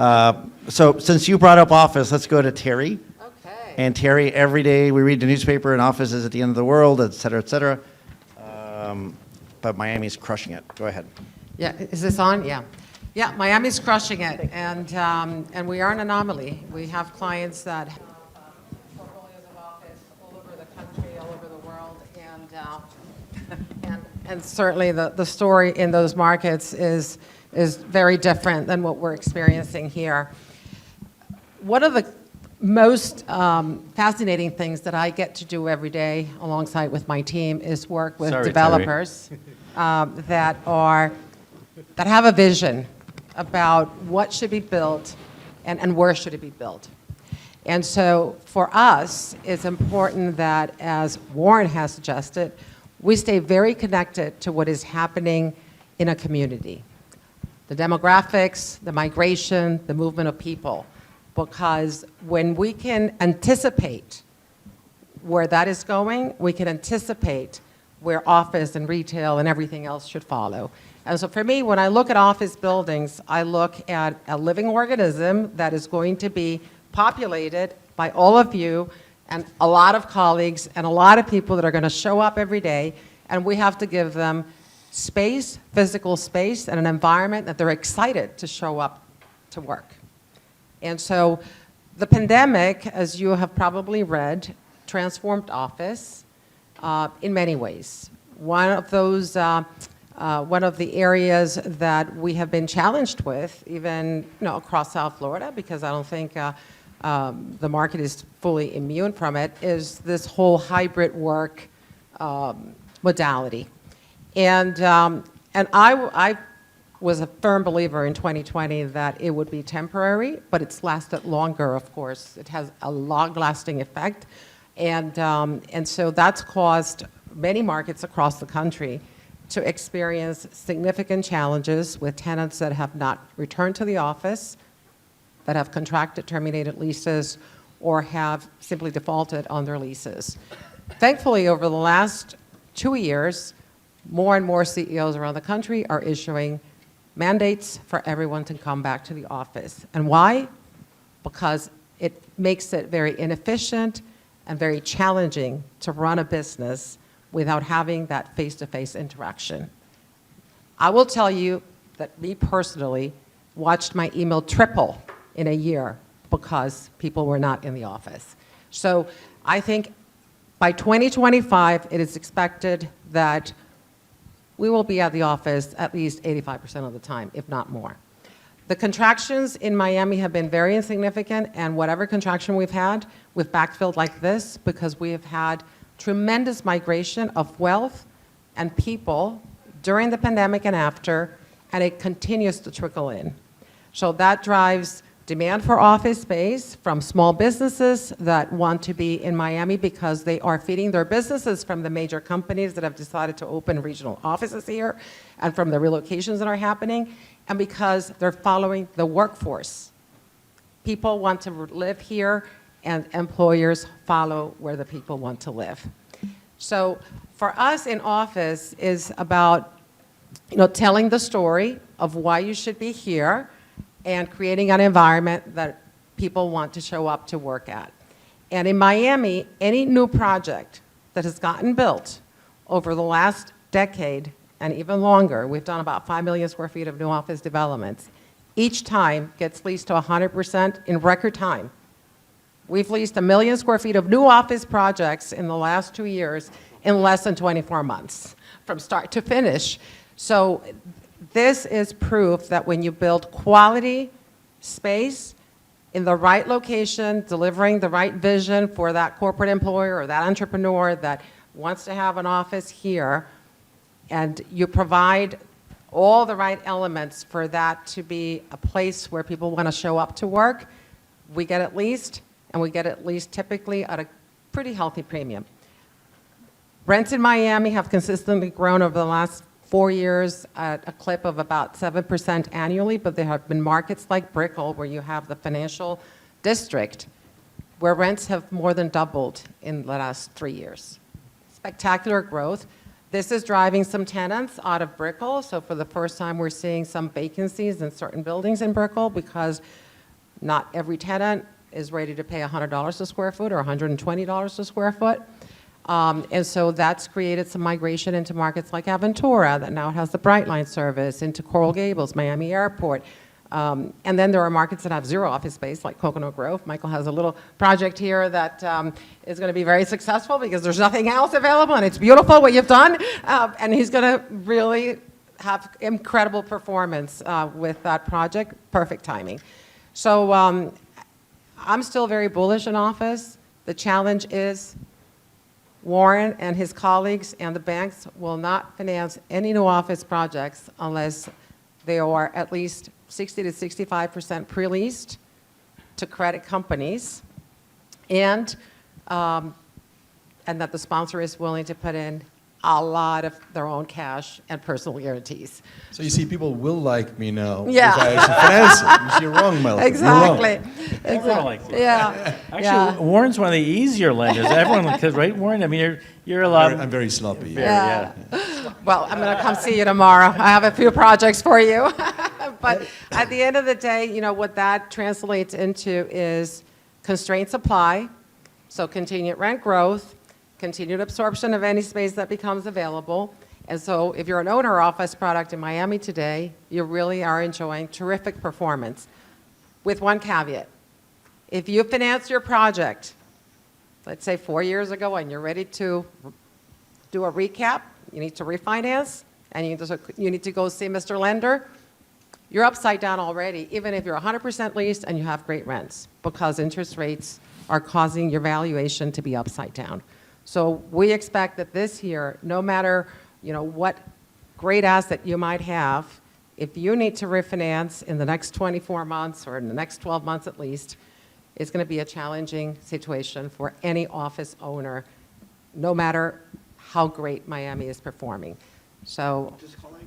So since you brought up office, let's go to Tere. Okay. And Tere, every day we read the newspaper and office is at the end of the world, et cetera, et cetera. But Miami's crushing it. Go ahead. Yeah, is this on? Yeah. Yeah, Miami's crushing it, and we are an anomaly. We have clients that have portfolios of office all over the country, all over the world, and certainly the story in those markets is very different than what we're experiencing here. One of the most fascinating things that I get to do every day alongside with my team is work with developers that have a vision about what should be built and where should it be built. And so for us, it's important that, as Warren has suggested, we stay very connected to what is happening in a community. The demographics, the migration, the movement of people. Because when we can anticipate where that is going, we can anticipate where office and retail and everything else should follow. And so for me, when I look at office buildings, I look at a living organism that is going to be populated by all of you and a lot of colleagues and a lot of people that are going to show up every day, and we have to give them space, physical space, and an environment that they're excited to show up to work. And so the pandemic, as you have probably read, transformed office in many ways. One of the areas that we have been challenged with, even across South Florida, because I don't think the market is fully immune from it, is this whole hybrid work modality. And I was a firm believer in 2020 that it would be temporary, but it's lasted longer, of course. It has a long-lasting effect. And so that's caused many markets across the country to experience significant challenges with tenants that have not returned to the office, that have contracted, terminated leases, or have simply defaulted on their leases. Thankfully, over the last 2 years, more and more CEOs around the country are issuing mandates for everyone to come back to the office. And why? Because it makes it very inefficient and very challenging to run a business without having that face-to-face interaction. I will tell you that me personally watched my email triple in a year because people were not in the office. So I think by 2025, it is expected that we will be at the office at least 85% of the time, if not more. The contractions in Miami have been very insignificant, and whatever contraction we've had, we've backfilled like this because we have had tremendous migration of wealth and people during the pandemic and after, and it continues to trickle in. So that drives demand for office space from small businesses that want to be in Miami because they are feeding their businesses from the major companies that have decided to open regional offices here and from the relocations that are happening, and because they're following the workforce. People want to live here, and employers follow where the people want to live. So for us in office is about telling the story of why you should be here and creating an environment that people want to show up to work at. And in Miami, any new project that has gotten built over the last decade and even longer, we've done about 5 million square feet of new office developments, each time gets leased to 100% in record time. We've leased 1 million square feet of new office projects in the last 2 years in less than 24 months, from start to finish. So this is proof that when you build quality space in the right location, delivering the right vision for that corporate employer or that entrepreneur that wants to have an office here, and you provide all the right elements for that to be a place where people want to show up to work, we get at least, and we get at least typically at a pretty healthy premium. Rents in Miami have consistently grown over the last 4 years at a clip of about 7% annually, but there have been markets like Brickell, where you have the financial district, where rents have more than doubled in the last 3 years. Spectacular growth. This is driving some tenants out of Brickell, so for the first time we're seeing some vacancies in certain buildings in Brickell because Not every tenant is ready to pay $100 a square foot or $120 a square foot. And so that's created some migration into markets like Aventura that now has the Brightline service, into Coral Gables, Miami Airport. And then there are markets that have zero office space, like Coconut Grove. Michael has a little project here that is going to be very successful because there's nothing else available, and it's beautiful what you've done. And he's going to really have incredible performance with that project. Perfect timing. So I'm still very bullish in office. The challenge is Warren and his colleagues and the banks will not finance any new office projects unless they are at least 60 to 65% pre-leased to credit companies, and that the sponsor is willing to put in a lot of their own cash and personal guarantees. So you see, people will like me now. Yeah. If I actually finance it. You see, you're wrong, Malcolm. Exactly. Everyone likes it. Yeah. Actually, Yeah. Warren's one of the easier lenders. Everyone, because right, Warren. I mean, you're a lot. I'm very sloppy. Yeah. Well, I'm going to come see you tomorrow. I have a few projects for you. But at the end of the day, you know, what that translates into is constrained supply, so continued rent growth, continued absorption of any space that becomes available. And so if you're an owner office product in Miami today, you really are enjoying terrific performance, with one caveat. If you finance your project, let's say 4 years ago, and you're ready to do a recap, you need to refinance, and you need to go see Mr. Lender, you're upside down already, even if you're 100% leased and you have great rents, because interest rates are causing your valuation to be upside down. So we expect that this year, no matter, you know, what great asset you might have, if you need to refinance in the next 24 months or in the next 12 months at least, it's going to be a challenging situation for any office owner, no matter how great Miami is performing. So Just calling